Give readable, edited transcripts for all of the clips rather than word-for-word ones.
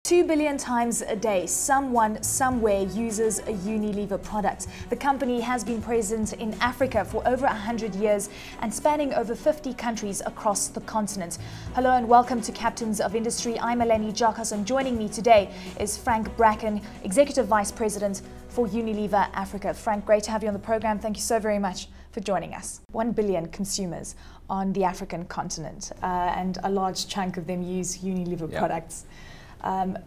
2 billion times a day, someone somewhere uses a Unilever product. The company has been present in Africa for over 100 years and spanning over 50 countries across the continent. Hello and welcome to Captains of Industry. I'm Eleni, Giokos, and joining me today is Frank Braeken, Executive Vice President for Unilever Africa. Frank, great to have you on the program. Thank you so very much for joining us. 1 billion consumers on the African continent, and a large chunk of them use Unilever products.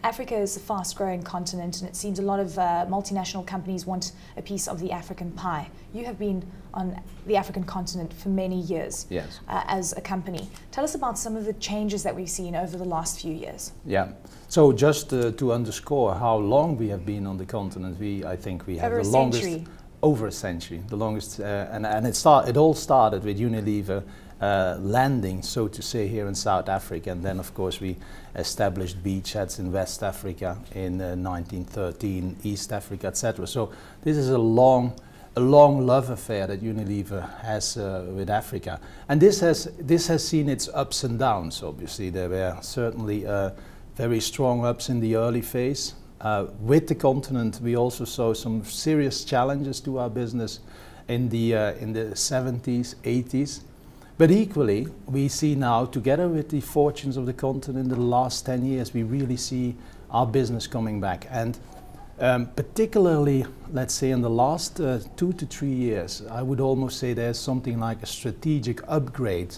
Africa is a fast-growing continent, and it seems a lot of multinational companies want a piece of the African pie. You have been on the African continent for many years as a company. Tell us about some of the changes that we've seen over the last few years. Yeah, so just to underscore how long we have been on the continent, I think we have the longest, over a century, the longest, and it all started with Unilever landing, so to say, here in South Africa, and then of course we established beachheads in West Africa in 1913, East Africa, etc. So this is a long love affair that Unilever has with Africa, and this has seen its ups and downs. Obviously, there were certainly very strong ups in the early phase. With the continent, we also saw some serious challenges to our business in the 70s, 80s. But equally, we see now, together with the fortunes of the continent in the last 10 years, we really see our business coming back. And particularly, let's say, in the last 2 to 3 years, I would almost say there's something like a strategic upgrade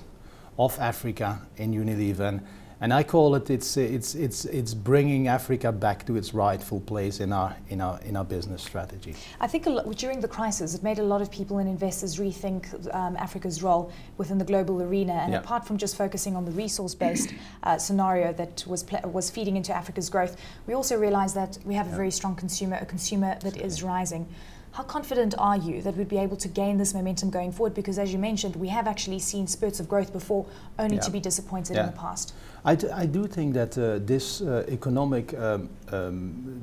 of Africa in Unilever. And I call it, it's bringing Africa back to its rightful place in our business strategy. I think during the crisis, it made a lot of people and investors rethink Africa's role within the global arena. And apart from just focusing on the resource-based scenario that was feeding into Africa's growth, we also realized that we have a very strong consumer, a consumer that is rising. How confident are you that we'd be able to gain this momentum going forward? Because as you mentioned, we have actually seen spurts of growth before, only to be disappointed in the past. I do think that this economic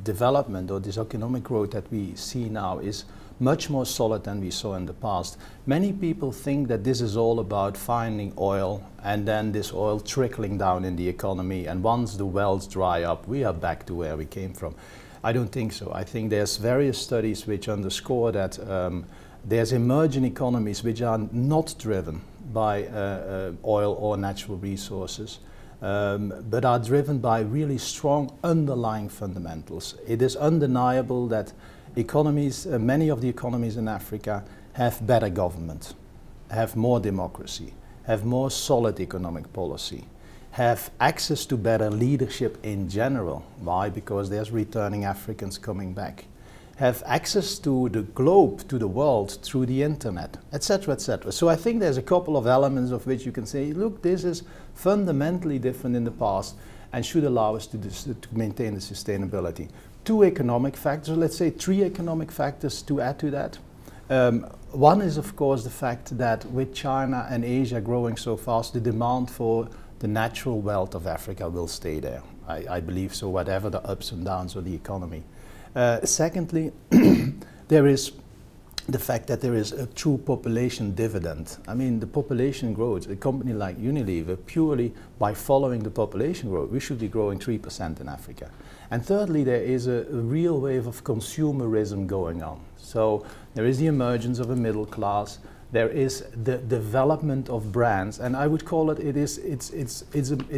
development, or this economic growth that we see now, is much more solid than we saw in the past. Many people think that this is all about finding oil and then this oil trickling down in the economy, and once the wells dry up, we are back to where we came from. I don't think so. I think there's various studies which underscore that there's emerging economies which are not driven by oil or natural resources, but are driven by really strong underlying fundamentals. It is undeniable that economies, many of the economies in Africa, have better government, have more democracy, have more solid economic policy, have access to better leadership in general. Why? Because there's returning Africans coming back. Have access to the globe, to the world, through the internet, etc., etc. So I think there's a couple of elements of which you can say, look, this is fundamentally different in the past and should allow us to maintain the sustainability. 2 economic factors, let's say 3 economic factors to add to that. One is, of course, the fact that with China and Asia growing so fast, the demand for the natural wealth of Africa will stay there. I believe so, whatever the ups and downs of the economy. Secondly, there is the fact that there is a true population dividend. I mean, the population grows. A company like Unilever, purely by following the population growth, we should be growing 3% in Africa. And thirdly, there is a real wave of consumerism going on. So there is the emergence of a middle class. There is the development of brands, and I would call it's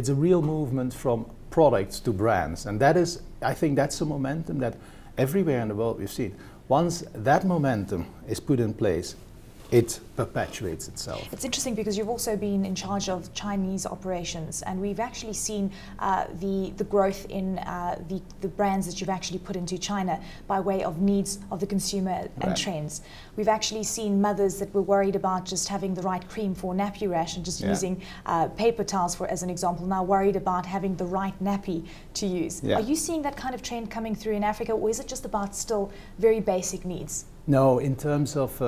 a real movement from products to brands, and that is, I think that's a momentum that everywhere in the world we've seen. Once that momentum is put in place, it perpetuates itself. It's interesting because you've also been in charge of Chinese operations, and we've actually seen the growth in the brands that you've actually put into China by way of needs of the consumer and trends. We've actually seen mothers that were worried about just having the right cream for nappy rash and just using paper towels as an example, now worried about having the right nappy to use. Are you seeing that kind of trend coming through in Africa, or is it just about still very basic needs? No, in terms of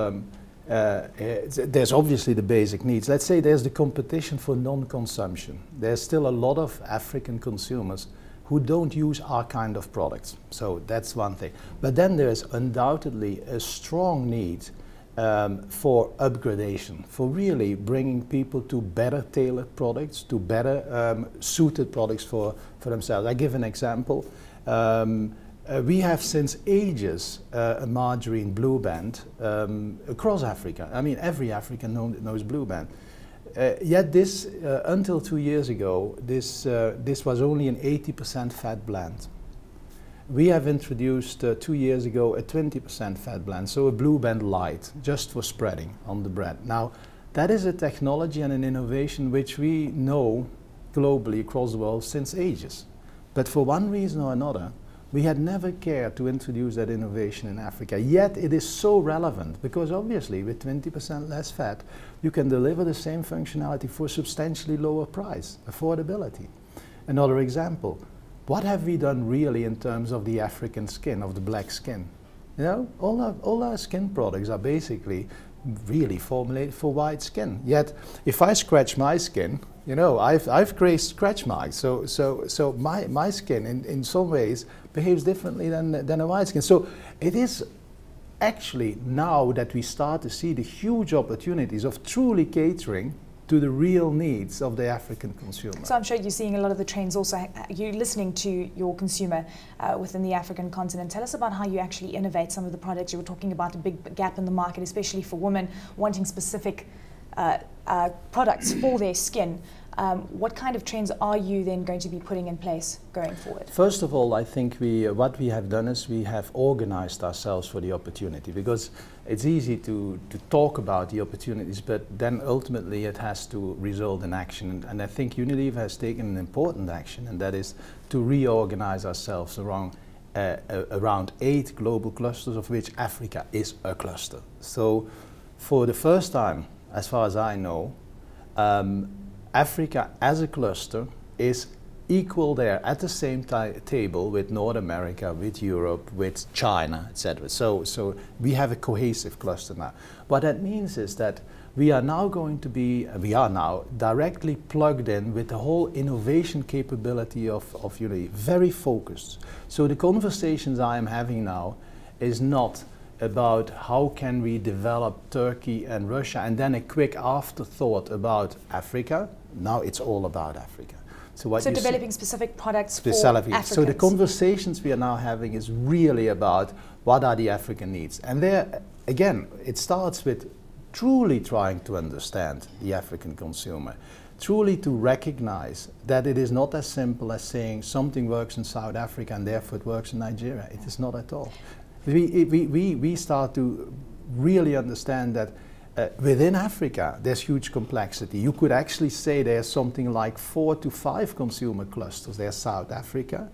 there's obviously the basic needs. Let's say there's the competition for non-consumption. There's still a lot of African consumers who don't use our kind of products. So that's one thing. But then there's undoubtedly a strong need for upgradation, for really bringing people to better tailored products, to better suited products for themselves. I give an example. We have since ages a margarine blue band across Africa. I mean, every African knows blue band. Yet this, until 2 years ago, this was only an 80% fat blend. We have introduced 2 years ago a 20% fat blend, so a blue band light, just for spreading on the bread. Now, that is a technology and an innovation which we know globally across the world since ages. But for one reason or another, we had never cared to introduce that innovation in Africa. Yet it is so relevant, because obviously with 20% less fat, you can deliver the same functionality for substantially lower price, affordability. Another example, what have we done really in terms of the African skin, of the black skin? You know, all our skin products are basically really formulated for white skin. Yet, if I scratch my skin, you know, I've created scratch marks. So my skin, in some ways, behaves differently than a white skin. So it is actually now that we start to see the huge opportunities of truly catering to the real needs of the African consumer. So I'm sure you're seeing a lot of the trends also. You're listening to your consumer within the African continent. Tell us about how you actually innovate some of the products. You were talking about a big gap in the market, especially for women wanting specific products for their skin. What kind of trends are you then going to be putting in place going forward? First of all, I think what we have done is we have organized ourselves for the opportunity, because it's easy to talk about the opportunities, but then ultimately it has to result in action. And I think Unilever has taken an important action, and that is to reorganize ourselves around 8 global clusters, of which Africa is a cluster. So for the first time, as far as I know, Africa as a cluster is equal there at the same table with North America, with Europe, with China, etc. So we have a cohesive cluster now. What that means is that we are now directly plugged in with the whole innovation capability of Unilever, very focused. So the conversations I am having now is not about how can we develop Turkey and Russia and then a quick afterthought about Africa. Now it's all about Africa. So developing specific products for Africans. So the conversations we are now having is really about what are the African needs. And there, again, it starts with truly trying to understand the African consumer, truly to recognize that it is not as simple as saying something works in South Africa and therefore it works in Nigeria. It is not at all. We start to really understand that within Africa there's huge complexity. You could actually say there's something like 4 to 5 consumer clusters. There's South Africa,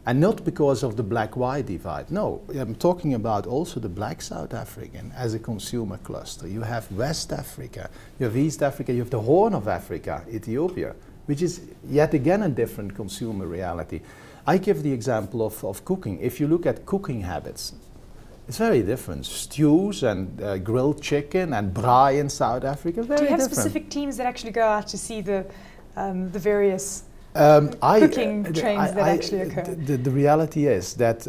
and not because of the black-white divide. No, I'm talking about also the black South African as a consumer cluster. You have West Africa, you have East Africa, you have the Horn of Africa, Ethiopia, which is yet again a different consumer reality. I give the example of cooking. If you look at cooking habits, it's very different. Stews and grilled chicken and braai in South Africa, very different. Do you have specific teams that actually go out to see the various cooking trends that actually occur? The reality is that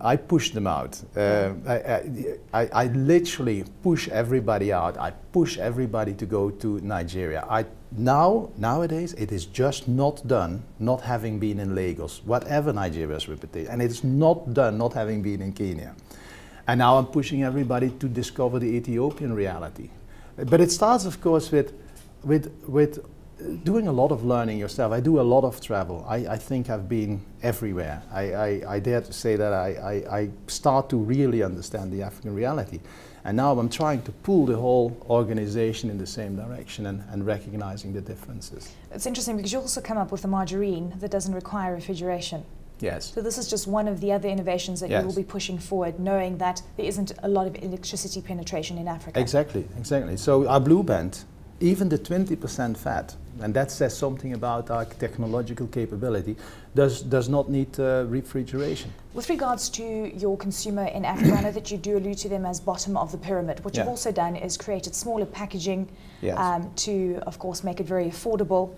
I push them out. I literally push everybody out. I push everybody to go to Nigeria. Nowadays, it is just not done not having been in Lagos, whatever Nigeria's reputation, and it's not done not having been in Kenya. And now I'm pushing everybody to discover the Ethiopian reality. But it starts, of course, with doing a lot of learning yourself. I do a lot of travel. I think I've been everywhere. I dare to say that I start to really understand the African reality. And now I'm trying to pull the whole organization in the same direction and recognizing the differences. It's interesting because you also come up with a margarine that doesn't require refrigeration. Yes. So this is just one of the other innovations that you will be pushing forward, knowing that there isn't a lot of electricity penetration in Africa. Exactly, exactly. So our blue band, even the 20% fat, and that says something about our technological capability, does not need refrigeration. With regards to your consumer in Africa, I know that you do allude to them as bottom of the pyramid. What you've also done is created smaller packaging to, of course, make it very affordable.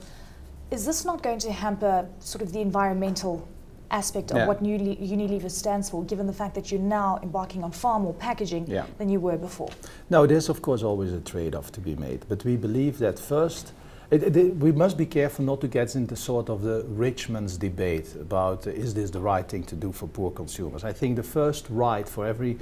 Is this not going to hamper sort of the environmental aspect of what Unilever stands for, given the fact that you're now embarking on far more packaging than you were before? No, there's of course always a trade-off to be made, but we believe that first, we must be careful not to get into sort of the rich man's debate about is this the right thing to do for poor consumers. I think the first right for every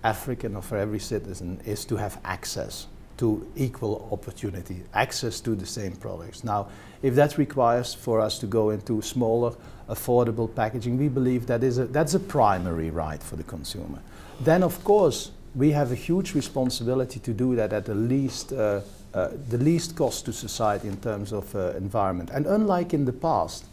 African or for every citizen is to have access to equal opportunity, access to the same products. Now, if that requires for us to go into smaller, affordable packaging, we believe that's a primary right for the consumer. Then, of course, we have a huge responsibility to do that at the least cost to society in terms of environment. And unlike in the past,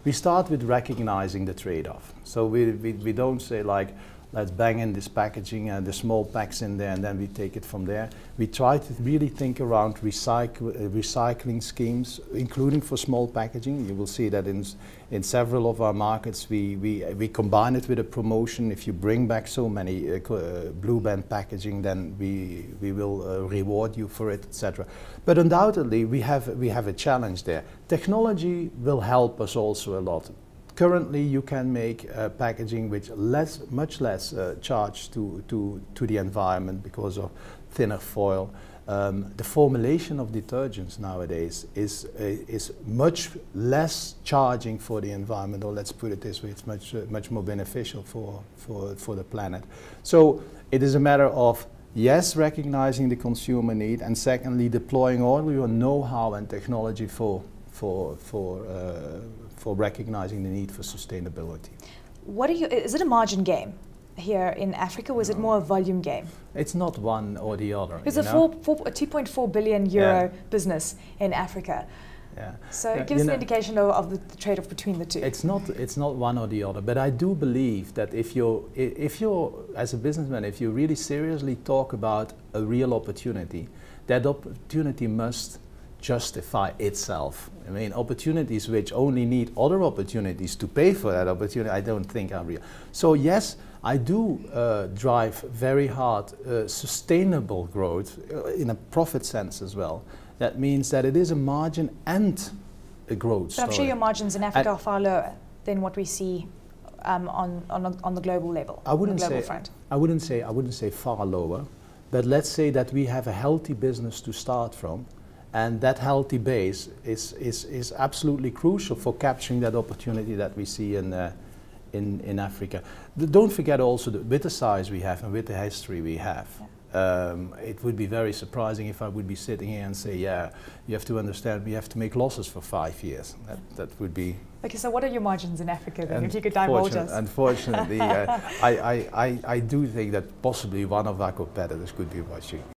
we start with recognizing the trade-off. So we don't say like, let's bang in this packaging and the small packs in there and then we take it from there. We try to really think around recycling schemes, including for small packaging. You will see that in several of our markets we combine it with a promotion. If you bring back so many blue band packaging, then we will reward you for it, etc. But undoubtedly we have a challenge there. Technology will help us also a lot. Currently, you can make packaging with much less charge to the environment because of thinner foil. The formulation of detergents nowadays is much less charging for the environment, or let's put it this way, it's much more beneficial for the planet. So it is a matter of, yes, recognizing the consumer need, and secondly, deploying all your know-how and technology for recognizing the need for sustainability. Is it a margin game here in Africa, or is it more a volume game? It's not one or the other. It's a 2.4 billion euro business in Africa. Yeah. So give us an indication of the trade-off between the two. It's not one or the other, but I do believe that if you're as a businessman, if you really seriously talk about a real opportunity, that opportunity must justify itself. I mean, opportunities which only need other opportunities to pay for that opportunity, I don't think are real. So yes, I do drive very hard sustainable growth in a profit sense as well. That means that it is a margin and a growth story. But I'm sure your margins in Africa are far lower than what we see on the global level. I wouldn't say far lower, but let's say that we have a healthy business to start from. And that healthy base is absolutely crucial for capturing that opportunity that we see in Africa. Don't forget also that with the size we have and with the history we have, it would be very surprising if I would be sitting here and say, yeah, you have to understand we have to make losses for 5 years. That would be... Okay, so what are your margins in Africa then, if you could divulge us? Unfortunately, I do think that possibly one of our competitors could be watching.